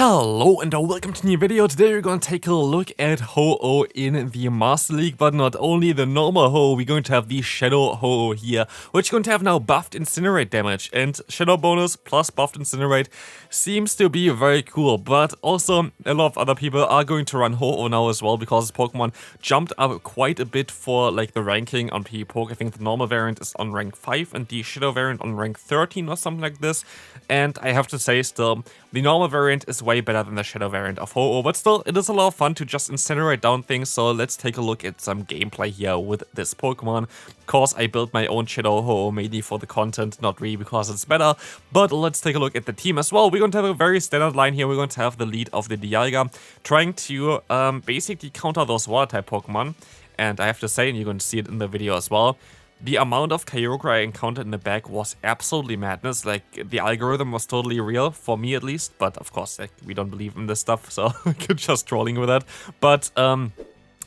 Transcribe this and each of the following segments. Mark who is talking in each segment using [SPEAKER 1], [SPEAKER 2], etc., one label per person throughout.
[SPEAKER 1] Hello and welcome to a new video. Today we're going to take a look at Ho-Oh in the Master League, but not only the normal Ho-Oh, we're going to have the Shadow Ho-Oh here, which is going to have now buffed Incinerate damage, and Shadow bonus plus buffed Incinerate seems to be very cool, but also a lot of other people are going to run Ho-Oh now as well, because this Pokemon jumped up quite a bit for like the ranking on PvPoke. I think the normal variant is on rank 5 and the Shadow variant on rank 13 or something like this, and I have to say still, the normal variant is way better than the Shadow variant of Ho-Oh, but still, it is a lot of fun to just incinerate down things, so let's take a look at some gameplay here with this Pokemon. Of course, I built my own Shadow Ho-Oh mainly for the content, not really because it's better, but let's take a look at the team as well. We're going to have a very standard line here. We're going to have the lead of the Dialga, trying to basically counter those Water-type Pokemon, and I have to say, and you're going to see it in the video as well, the amount of Kyogre I encountered in the back was absolutely madness. Like, the algorithm was totally real, for me at least, but of course, like, we don't believe in this stuff, so we're just trolling with that. But,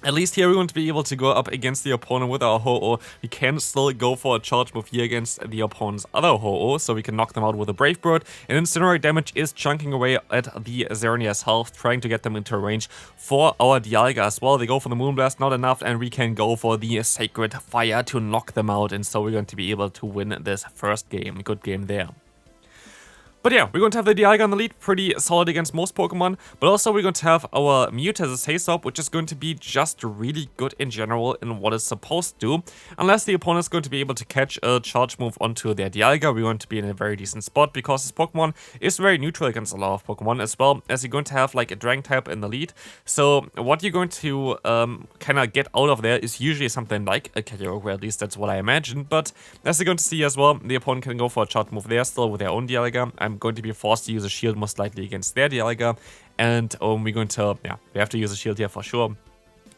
[SPEAKER 1] at least here we're going to be able to go up against the opponent with our Ho-Oh. We can still go for a charge move here against the opponent's other Ho-Oh, so we can knock them out with a Brave Bird. And Incinerate damage is chunking away at the Xerneas health, trying to get them into range for our Dialga as well. They go for the Moonblast, not enough, and we can go for the Sacred Fire to knock them out. And so we're going to be able to win this first game. Good game there. But yeah, we're going to have the Dialga on the lead, pretty solid against most Pokemon, but also we're going to have our Mute as a Say-Stop, which is going to be just really good in general in what it's supposed to. Unless the opponent is going to be able to catch a charge move onto their Dialga, we're going to be in a very decent spot, because this Pokemon is very neutral against a lot of Pokemon, as well as you're going to have like a Dragon type in the lead. So what you're going to kind of get out of there is usually something like a Kyogre, at least that's what I imagine. But as you're going to see as well, the opponent can go for a charge move there still with their own Dialga. I'm going to be forced to use a shield most likely against their Dialga, and we're going to, we have to use a shield here for sure.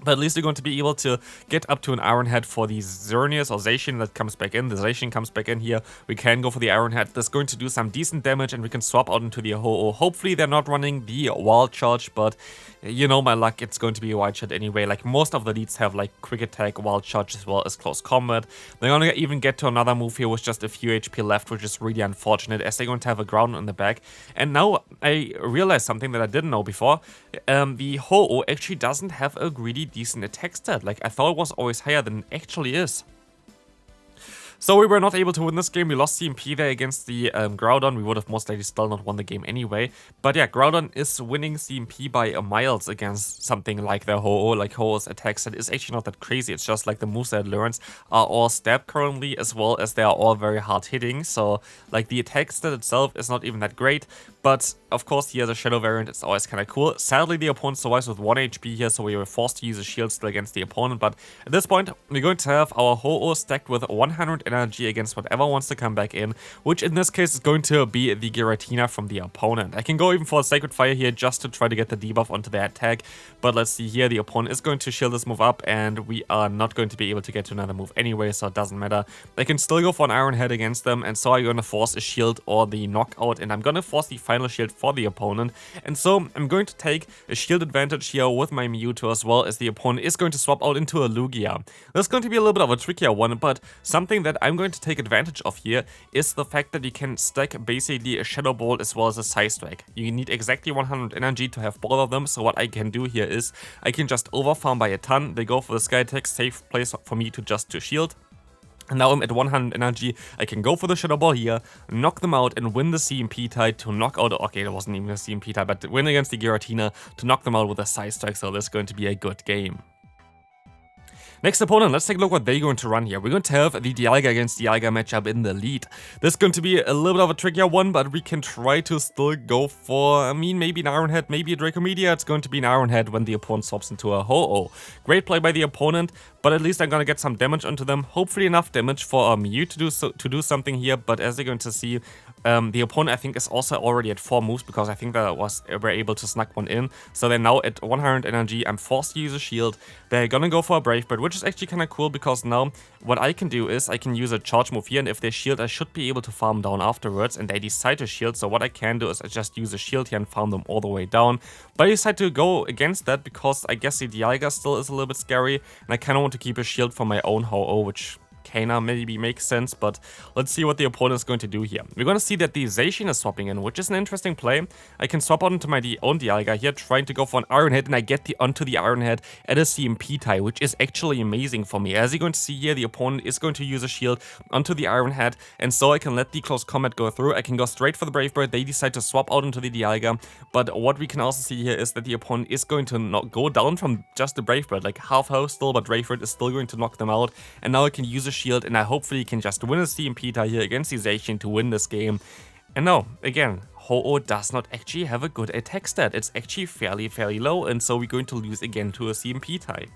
[SPEAKER 1] But at least we're going to be able to get up to an Iron Head for the Xerneas or Zacian that comes back in. The Zacian comes back in here. We can go for the Iron Head. That's going to do some decent damage, and we can swap out into the Ho-Oh. Hopefully they're not running the Wild Charge, but you know my luck, it's going to be a Wild Shot anyway. Like, most of the leads have like Quick Attack, Wild Charge, as well as Close Combat. They're going to even get to another move here with just a few HP left, which is really unfortunate, as they're going to have a Ground in the back. And now I realized something that I didn't know before. The Ho-Oh actually doesn't have a really decent attack stat. Like, I thought it was always higher than it actually is. So we were not able to win this game. We lost CMP there against the Groudon. We would have most likely still not won the game anyway. But yeah, Groudon is winning CMP by a miles against something like the Ho-Oh. Like, Ho-Oh's attack set is actually not that crazy. It's just like the moves that it learns are all stab currently, as well as they are all very hard hitting. So like, the attack stat itself is not even that great. But of course, here the Shadow variant is always kind of cool. Sadly, the opponent survives with 1 HP here, so we were forced to use a shield still against the opponent. But at this point, we're going to have our Ho-Oh stacked with 100 energy against whatever wants to come back in, which in this case is going to be the Giratina from the opponent. I can go even for a Sacred Fire here just to try to get the debuff onto their attack, but let's see here, the opponent is going to shield this move up, and we are not going to be able to get to another move anyway, so it doesn't matter. I can still go for an Iron Head against them, and so I'm going to force a shield or the knockout, and I'm going to force the final shield for the opponent, and so I'm going to take a shield advantage here with my Mewtwo, as well as the opponent is going to swap out into a Lugia. This is going to be a little bit of a trickier one, but something that I'm going to take advantage of here is the fact that you can stack basically a Shadow Ball as well as a Side Strike. You need exactly 100 energy to have both of them, so what I can do here is I can just overfarm by a ton. They go for the Sky Attack, safe place for me to shield. And now I'm at 100 energy, I can go for the Shadow Ball here, knock them out, and win the CMP tide to knock out, okay, that wasn't even a CMP tide, but win against the Giratina to knock them out with a Side Strike, so this is going to be a good game. Next opponent, let's take a look what they're going to run here. We're going to have the Dialga against Dialga matchup in the lead. This is going to be a little bit of a trickier one, but we can try to still go for, I mean, maybe an Iron Head, maybe a Dracomedia. It's going to be an Iron Head when the opponent swaps into a Ho-Oh. Great play by the opponent, but at least I'm going to get some damage onto them. Hopefully enough damage for Mew to do something here, but as you're going to see, the opponent, I think, is also already at 4 moves, because I think that we're able to snuck one in. So they're now at 100 energy. I'm forced to use a shield. They're gonna go for a Brave Bird, which is actually kind of cool, because now what I can do is I can use a charge move here, and if they shield, I should be able to farm down afterwards, and they decide to shield. So what I can do is I just use a shield here and farm them all the way down. But I decide to go against that, because I guess the Dialga still is a little bit scary, and I kind of want to keep a shield for my own Ho-Oh, which Kana maybe makes sense, but let's see what the opponent is going to do here. We're going to see that the Zacian is swapping in, which is an interesting play. I can swap out into my own Dialga here, trying to go for an Iron Head, and I get onto the Iron Head at a CMP tie, which is actually amazing for me. As you're going to see here, the opponent is going to use a shield onto the Iron Head, and so I can let the close combat go through. I can go straight for the Brave Bird. They decide to swap out into the Dialga, but what we can also see here is that the opponent is going to not go down from just the Brave Bird, like half health still, but Brave Bird is still going to knock them out, and now I can use a shield, and I hopefully can just win a CMP tie here against the Zacian to win this game. And no, again, Ho-Oh does not actually have a good attack stat. It's actually fairly low, and so we're going to lose again to a CMP tie.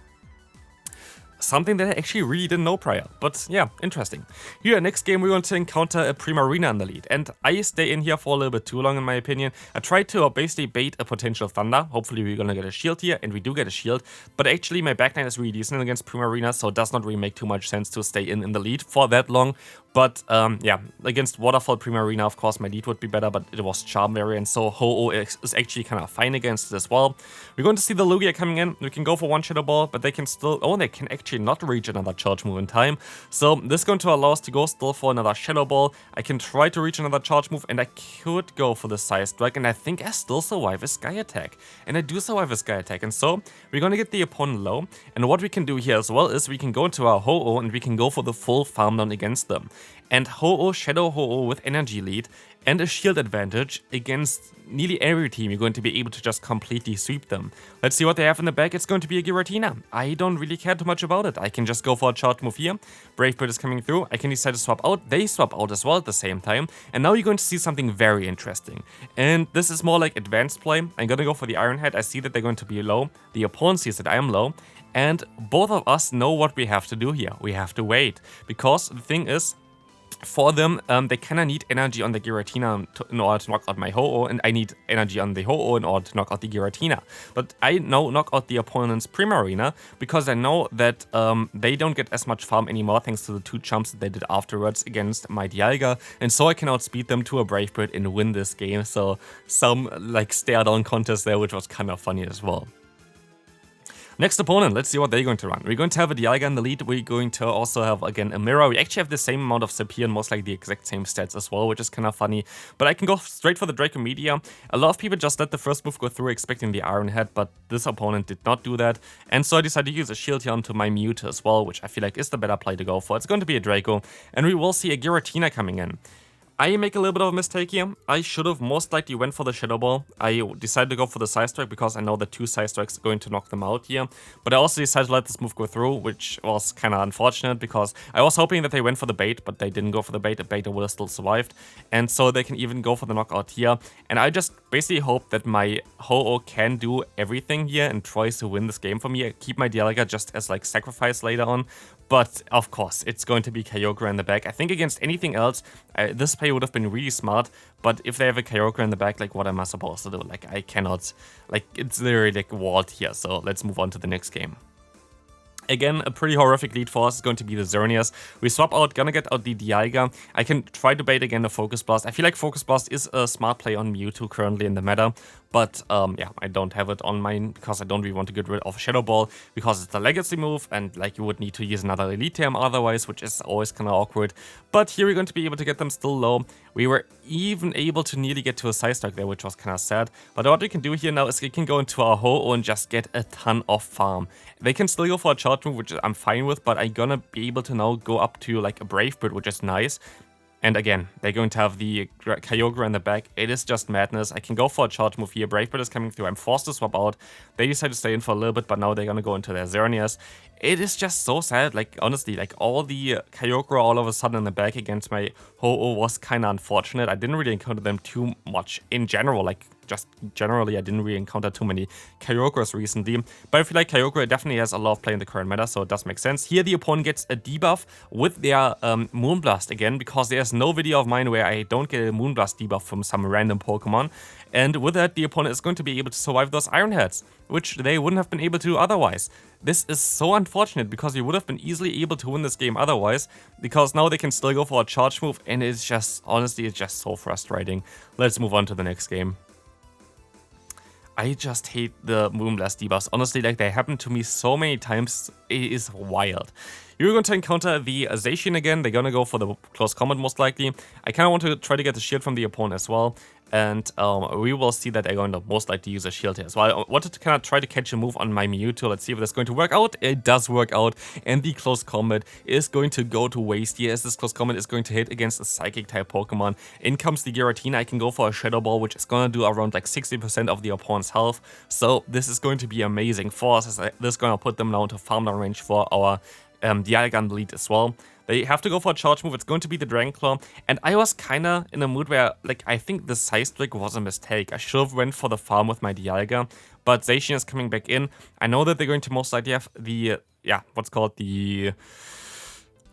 [SPEAKER 1] Something that I actually really didn't know prior, but yeah, interesting. Here, next game, we're going to encounter a Primarina in the lead, and I stay in here for a little bit too long in my opinion. I tried to basically bait a potential Thunder. Hopefully we're gonna get a shield here, and we do get a shield, but actually my backline is really decent against Primarina, so it does not really make too much sense to stay in the lead for that long. But yeah, against Waterfall Primarina, of course, my lead would be better, but it was Charm variant, so Ho-Oh is actually kind of fine against it as well. We're going to see the Lugia coming in. We can go for one Shadow Ball, but they can still... Oh, they can actually not reach another charge move in time. So this is going to allow us to go still for another Shadow Ball. I can try to reach another charge move, and I could go for the Side Strike, and I think I still survive a Sky Attack. And I do survive a Sky Attack, and so we're going to get the opponent low. And what we can do here as well is we can go into our Ho-Oh, and we can go for the full farm down against them. And Ho-Oh, Shadow Ho-Oh with energy lead and a shield advantage against nearly every team, you're going to be able to just completely sweep them. Let's see what they have in the back. It's going to be a Giratina. I don't really care too much about it. I can just go for a charge move here. Brave Bird is coming through. I can decide to swap out. They swap out as well at the same time. And now you're going to see something very interesting. And this is more like advanced play. I'm going to go for the Iron Head. I see that they're going to be low. The opponent sees that I am low. And both of us know what we have to do here. We have to wait. Because the thing is, for them, they kind of need energy on the Giratina in order to knock out my Ho-Oh, and I need energy on the Ho-Oh in order to knock out the Giratina. But I now knock out the opponent's Primarina because I know that they don't get as much farm anymore thanks to the 2 jumps that they did afterwards against my Dialga, and so I can outspeed them to a Brave Bird and win this game. So some like stare down contest there, which was kind of funny as well. Next opponent, let's see what they're going to run. We're going to have a Dialga in the lead. We're going to also have, again, a Mirror. We actually have the same amount of CP and most likely the exact same stats as well, which is kind of funny. But I can go straight for the Draco Meteor. A lot of people just let the first move go through expecting the Iron Head, but this opponent did not do that. And so I decided to use a shield here onto my Mewtwo as well, which I feel like is the better play to go for. It's going to be a Draco, and we will see a Giratina coming in. I make a little bit of a mistake here. I should have most likely went for the Shadow Ball. I decided to go for the Side Strike because I know that 2 Side Strikes are going to knock them out here. But I also decided to let this move go through, which was kind of unfortunate because I was hoping that they went for the bait, but they didn't go for the bait. The bait would have still survived. And so they can even go for the knockout here. And I just basically hope that my Ho-Oh can do everything here and tries to win this game for me. I keep my Dialga just as like sacrifice later on. But of course, it's going to be Kyogre in the back. I think against anything else, this play would have been really smart. But if they have a Kyogre in the back, like, what am I supposed to do? Like, I cannot, like, it's literally like walled here. So let's move on to the next game. Again, a pretty horrific lead for us is going to be the Xerneas. We swap out, gonna get out the Dialga. I can try to bait again the Focus Blast. I feel like Focus Blast is a smart play on Mewtwo currently in the meta. But yeah, I don't have it on mine because I don't really want to get rid of Shadow Ball because it's a legacy move and like you would need to use another Elite Term otherwise, which is always kind of awkward. But here we're going to be able to get them still low. We were even able to nearly get to a Side Strike there, which was kind of sad. But what we can do here now is we can go into our Ho-Oh and just get a ton of farm. They can still go for a charge move, which I'm fine with, but I'm gonna be able to now go up to like a Brave Bird, which is nice. And again, they're going to have the Kyogre in the back. It is just madness. I can go for a charge move here. Brave Bird is coming through. I'm forced to swap out. They decide to stay in for a little bit, but now they're going to go into their Xerneas. It is just so sad. Like, honestly, like all the Kyogre all of a sudden in the back against my Ho-Oh was kind of unfortunate. I didn't really encounter them too much in general. Like, just generally, I didn't really encounter too many Kyogres recently. But I feel like Kyogre definitely has a lot of play in the current meta, so it does make sense. Here, the opponent gets a debuff with their Moonblast again, because there's no video of mine where I don't get a Moonblast debuff from some random Pokemon. And with that, the opponent is going to be able to survive those Iron Heads, which they wouldn't have been able to otherwise. This is so unfortunate, because you would have been easily able to win this game otherwise, because now they can still go for a charge move, and it's just, honestly, it's just so frustrating. Let's move on to the next game. I just hate the Moonblast debuffs. Honestly, like, they happen to me so many times, it is wild. You're going to encounter the Zacian again. They're going to go for the close combat most likely. I kind of want to try to get the shield from the opponent as well. And we will see that they're going to most likely use a shield here. So I wanted to kind of try to catch a move on my Mewtwo. Let's see if that's going to work out. It does work out. And the close combat is going to go to waste here, as this close combat is going to hit against a Psychic type Pokemon. In comes the Giratina. I can go for a Shadow Ball, which is going to do around like 60% of the opponent's health. So this is going to be amazing for us, as this is going to put them now into farm down range for our Dialga lead as well. They have to go for a charge move. It's going to be the Dragon Claw. And I was kind of in a mood where, like, I think the Size Trick was a mistake. I should have went for the farm with my Dialga. But Zacian is coming back in. I know that they're going to most likely have the, what's called the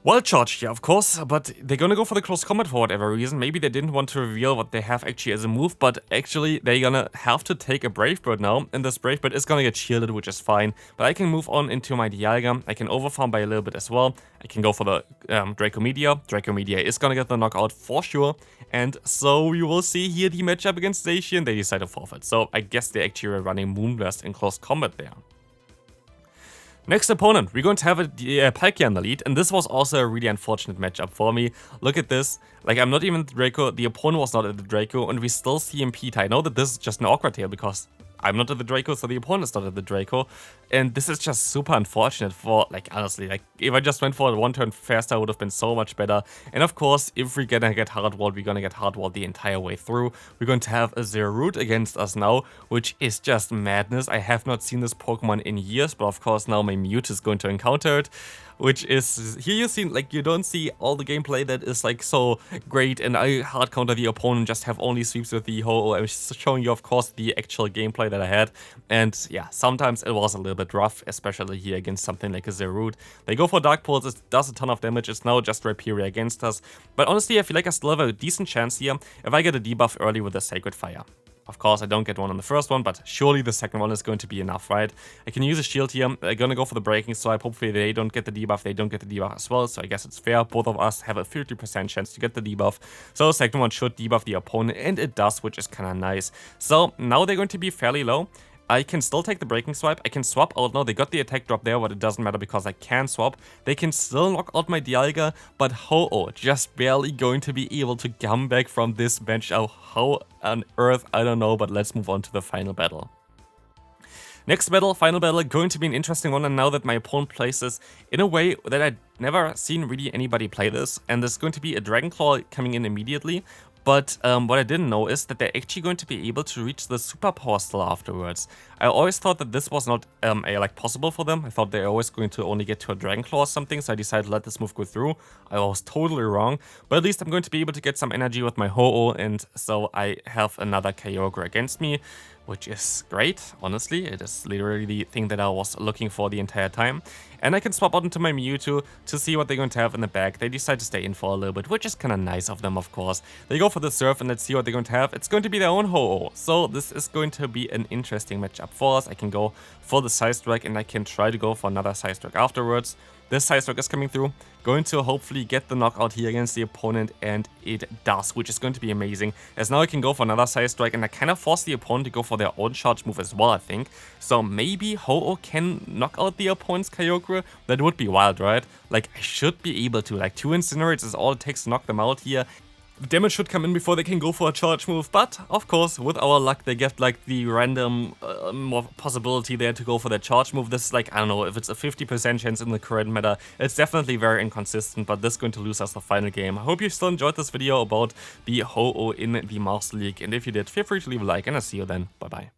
[SPEAKER 1] Wild Charge here, of course, but they're gonna go for the close combat for whatever reason. Maybe they didn't want to reveal what they have actually as a move, but actually they're gonna have to take a Brave Bird now, and this Brave Bird is gonna get shielded, which is fine. But I can move on into my Dialga. I can overfarm by a little bit as well. I can go for the Draco Meteor. Draco Meteor is gonna get the knockout for sure. And so you will see here the matchup against Zacian. They decide to forfeit. So I guess they actually were running Moonblast in close combat there. Next opponent, we're going to have a Palkia in the lead, and this was also a really unfortunate matchup for me. Look at this, like I'm not even the Draco, the opponent was not at the Draco, and we still see him Pita. I know that this is just an awkward tale because I'm not at the Draco, so the opponent is not at the Draco. And this is just super unfortunate for, like, honestly, like, if I just went for it one turn faster, it would have been so much better. And of course, if we're gonna get hardwalled, we're gonna get hardwalled the entire way through. We're going to have a Zero Root against us now, which is just madness. I have not seen this Pokemon in years, but of course now my Mewtwo is going to encounter it. Which is, here you see, like, you don't see all the gameplay that is, like, so great, and I hard counter the opponent, just have only sweeps with the Ho-Oh. I was showing you, of course, the actual gameplay that I had, and yeah, sometimes it was a little bit rough, especially here against something like a Zero Root. They go for Dark Pulse, it does a ton of damage, it's now just Rhyperior against us, but honestly, I feel like I still have a decent chance here if I get a debuff early with a Sacred Fire. Of course, I don't get one on the first one, but surely the second one is going to be enough, right? I can use a shield here. I'm gonna go for the Breaking Swipe. Hopefully they don't get the debuff. They don't get the debuff as well, so I guess it's fair. Both of us have a 50% chance to get the debuff. So the second one should debuff the opponent, and it does, which is kind of nice. So now they're going to be fairly low. I can still take the Breaking Swipe. I can swap out now. They got the attack drop there, but it doesn't matter because I can swap. They can still knock out my Dialga, but Ho-Oh just barely going to be able to come back from this bench. Oh, how on earth, I don't know, but let's move on to the final battle. Next battle, final battle, going to be an interesting one, and now that my opponent plays this in a way that I've never seen really anybody play this, and there's going to be a Dragon Claw coming in immediately. But what I didn't know is that they're actually going to be able to reach the superpower still afterwards. I always thought that this was not possible for them. I thought they were always going to only get to a Dragon Claw or something, so I decided to let this move go through. I was totally wrong, but at least I'm going to be able to get some energy with my Ho-Oh, and so I have another Kyogre against me, which is great, honestly. It is literally the thing that I was looking for the entire time. And I can swap out into my Mewtwo to see what they're going to have in the back. They decide to stay in for a little bit, which is kind of nice of them, of course. They go for the Surf, and let's see what they're going to have. It's going to be their own Ho-Oh. So this is going to be an interesting matchup for us. I can go for the Side Strike, and I can try to go for another Side Strike afterwards. This Side Strike is coming through, going to hopefully get the knockout here against the opponent, and it does, which is going to be amazing, as now I can go for another Side Strike, and I kind of force the opponent to go for their own charge move as well, I think. So maybe Ho-Oh can knock out the opponent's Kyogre. That would be wild, right? Like, I should be able to. Like, 2 Incinerates is all it takes to knock them out here. The damage should come in before they can go for a charge move, but of course, with our luck, they get like the random more possibility there to go for their charge move. This is like, I don't know, if it's a 50% chance in the current meta, it's definitely very inconsistent, but this is going to lose us the final game. I hope you still enjoyed this video about the Ho-Oh in the Master League, and if you did, feel free to leave a like, and I'll see you then. Bye bye.